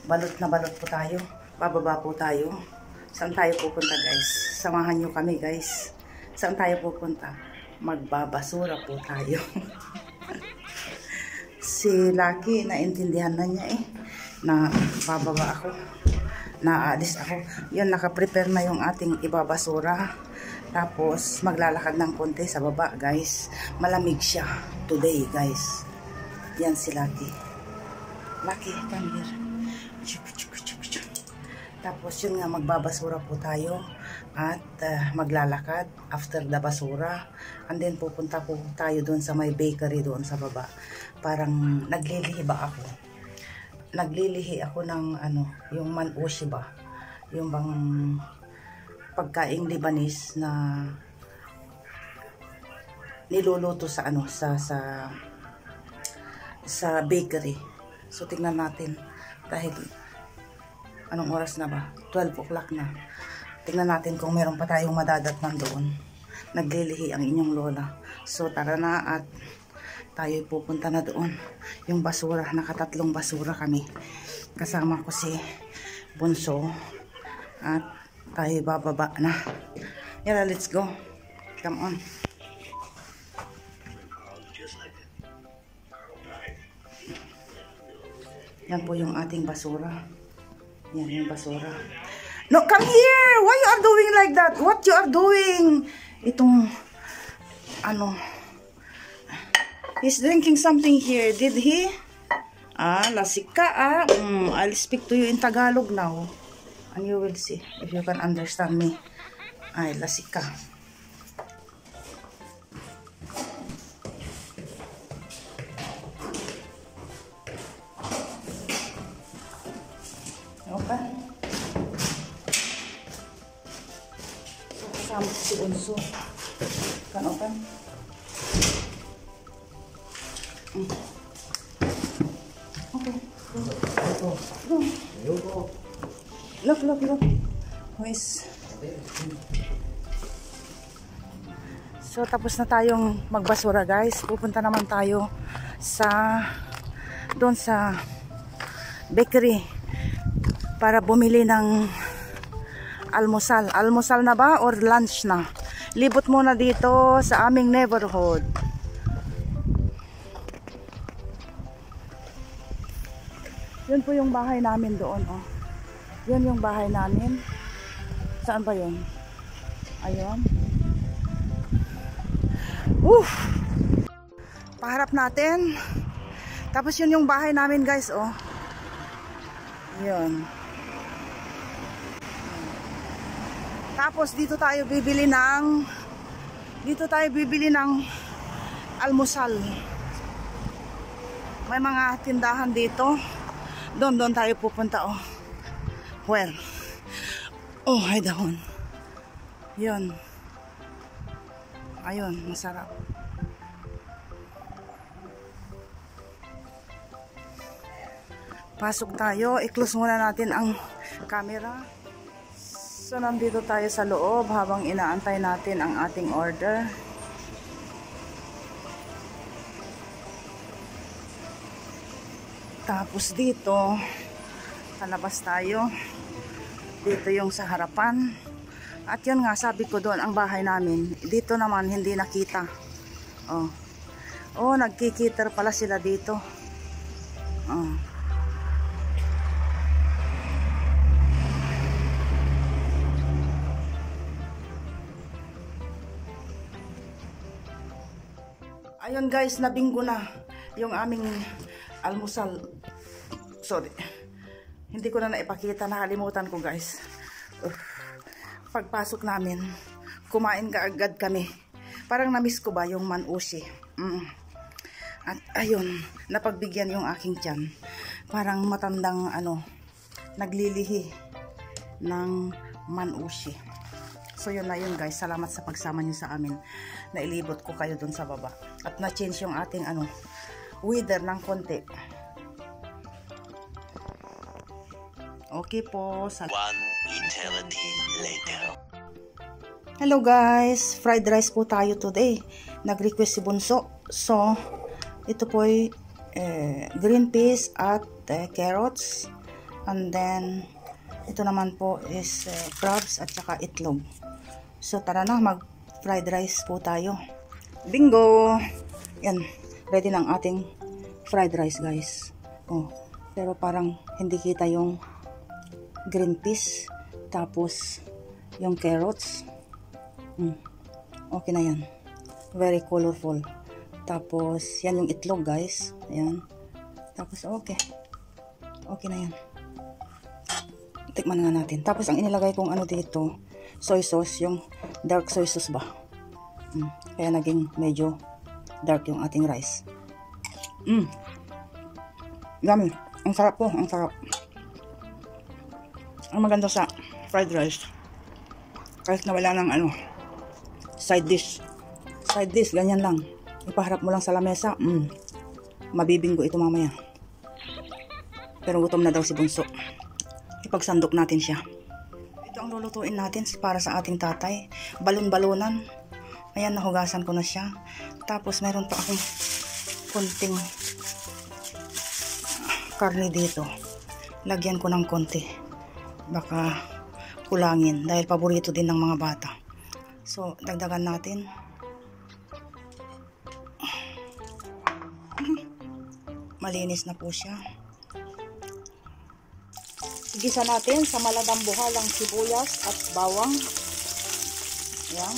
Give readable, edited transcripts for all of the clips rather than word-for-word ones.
balot na balot po tayo. Bababa po tayo. Saan tayo pupunta guys? Samahan nyo kami guys. Saan tayo pupunta? Magbabasura po tayo. Si Lucky, naintindihan na niya na bababa ako. Naalis ako. Yun, nakaprepare na yung ating ibabasura. Tapos, maglalakad ng konti sa baba guys. Malamig siya today guys. Yan si Lucky. Lucky, come here. Tapos yun nga, magbabasura po tayo at maglalakad after the basura, and then pupunta po tayo doon sa may bakery doon sa baba. Parang naglilihi ba ako? Naglilihi ako ng yung man-ushi ba? Yung bang pagkaing Lebanese na niluluto sa sa bakery. So tingnan natin dahil anong oras na ba? 12 o'clock na. Tingnan natin kung meron pa tayong madadatnan doon. Naglilihi ang inyong lola. So tara na at tayo pupunta na doon. Yung basura, nakatatlong basura kami. Kasama ko si Bunso. At tayo bababa na. Yara, let's go. Come on. Yan po yung ating basura. Yan yung basura. No, come here! Why you are doing like that? What you are doing? Itong, he's drinking something here. Did he? Lasik ka I'll speak to you in Tagalog now. And you will see if you can understand me. Ay, lasik ka. Okay. So, kasama si Unso. Kan open? Okay. Go. Look. So, tapos na tayong magbasura guys. Pupunta naman tayo doon sa bakery para bumili ng almusal. Almusal na ba or lunch na? Libot muna dito sa aming neighborhood. Yun po yung bahay namin doon. Yun yung bahay namin. Saan ba yun? Ayun. Paharap natin. Tapos yun yung bahay namin guys. Yun. Tapos dito tayo bibili ng almusal. May mga tindahan dito. Doon tayo pupunta Where? Ay dahon. Yun. Ayun, masarap. Pasok tayo. I-close muna natin ang camera. So, nandito tayo sa loob habang inaantay natin ang ating order. Tapos dito, palabas tayo. Dito yung sa harapan. At yun nga, sabi ko doon, ang bahay namin. Dito naman, hindi nakita. Nagkikiter pala sila dito. Ayun guys, nabinggo na yung aming almusal. Sorry. Hindi ko na naipakita, nakalimutan ko guys. Pagpasok namin, kumain ka agad kami. Parang na-miss ko ba yung man-ushi. At ayun, napagbigyan yung aking tiyan. Parang matandang naglilihi ng man-ushi. So yun na yun guys, salamat sa pagsama niyo sa amin. Nailibot ko kayo dun sa baba. At na-change yung ating weather ng konti. Okay po. One eternity later. Hello guys, fried rice po tayo today. Nag-request si Bunso. So, ito po ay green peas at carrots. And then, ito naman po is crabs at saka itlog. So, tara na, mag fried rice po tayo. Bingo! Yan, ready na ang ating fried rice, guys. Oh, pero parang hindi kita yung green peas, tapos yung carrots. Okay na yan. Very colorful. Tapos, yan yung itlog, guys. Ayan. Tapos, okay. Okay na yan. Tikman nga natin. Tapos, ang inilagay kong ano dito, soy sauce, yung dark soy sauce ba? Kaya naging medyo dark yung ating rice. Yummy. Ang sarap po. Ang sarap. Ang maganda sa fried rice, kahit na wala ng ano, side dish, ganyan lang. Ipaharap mo lang sa lamesa. Mabibinggo ito mamaya. Pero gutom na daw si Bunso. Ipagsandok natin siya. Ito ang lulutuin natin para sa ating tatay. Balon-balonan. Ayan, nahugasan ko na siya. Tapos meron pa akong konting karne dito. Lagyan ko ng konti. Baka kulangin dahil paborito din ng mga bata. So, dagdagan natin. Malinis na po siya. Igisa natin sa maladambuhalang sibuyas at bawang. Ayan.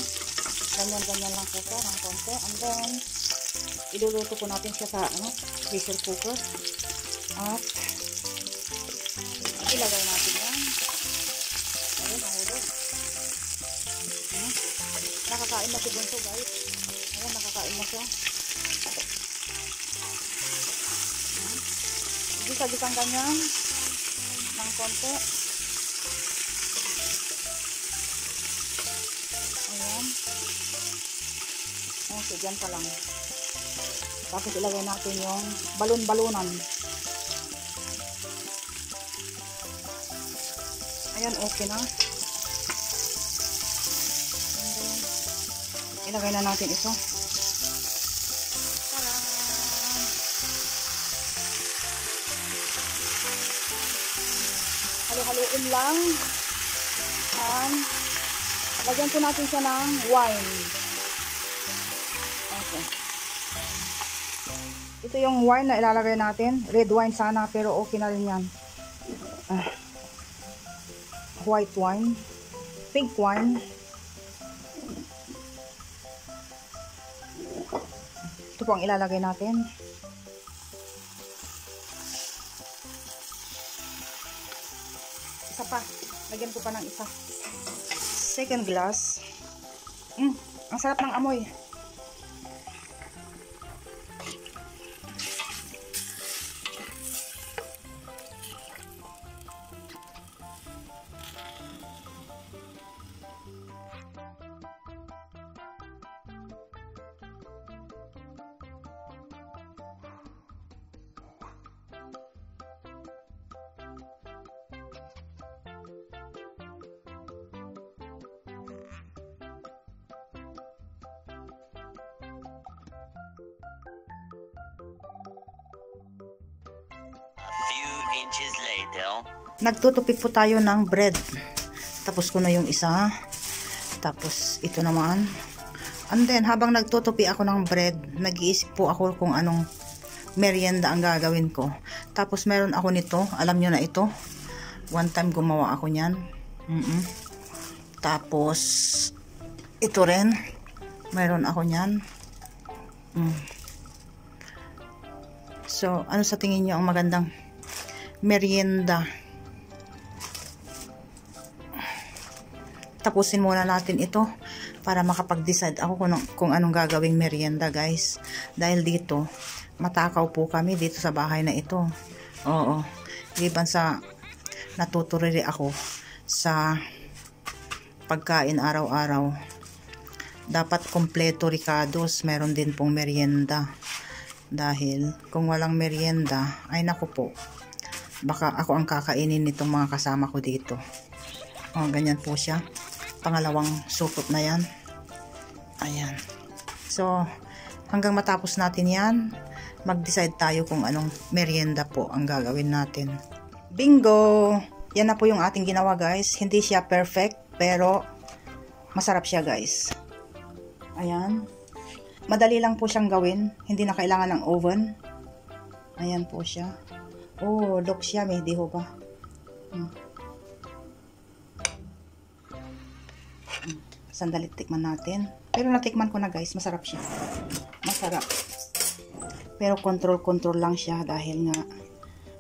Ganyan-ganyan lang po siya ng konti. And then, iluluto po natin siya sa pressure cooker. At ilagay natin yan. Ayun, nahulog. Nakakain na si Bunso, guys. Ayun, nakakain na siya. Gisa-gisang ganyan ng konti. Ayan. Okay, dyan pa lang. Tapos ilagay natin yung balon-balonan. Ayan, okay na. And then, ilagay na natin ito. Halo-haloin lang. And, lagyan po natin siya ng wine. Okay. Ito yung wine na ilalagay natin. Red wine sana, pero okay na rin yan. White wine. Pink wine. Ito po ang ilalagay natin. Isa pa. Lagyan ko pa ng isa. Second glass. Ang sarap ng amoy. Few inches later. Nagtutupi po tayo ng bread. Tapos ko na yung isa. Tapos ito naman. And then habang nagtutupi ako ng bread, nag-iisip po ako kung anong merienda ang gagawin ko. Tapos meron ako nito. Alam nyo na ito. One time gumawa ako nyan. Tapos ito rin. Meron ako nyan. So, ano sa tingin nyo ang magandang merienda? Tapusin muna natin ito para makapag-decide ako kung anong gagawing merienda, guys. Dahil dito, matakaw po kami dito sa bahay na ito. Oo. Liban sa natuturili ako sa pagkain araw-araw. Dapat kompleto ricados, meron din pong merienda. Dahil kung walang merienda, ay naku po, baka ako ang kakainin nitong mga kasama ko dito. O, ganyan po siya. Pangalawang supot na yan. Ayan. So, hanggang matapos natin yan, mag-decide tayo kung anong merienda po ang gagawin natin. Bingo! Yan na po yung ating ginawa guys. Hindi siya perfect, pero masarap siya guys. Ayan. Madali lang po siyang gawin. Hindi na kailangan ng oven. Ayan po siya. Oh, looks yummy, di ho ba? Sandali, tikman natin. Pero natikman ko na guys, masarap siya. Masarap. Pero control lang siya dahil nga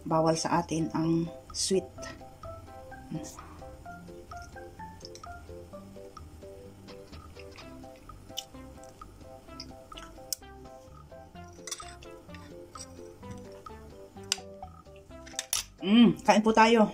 bawal sa atin ang sweet. Kain po tayo.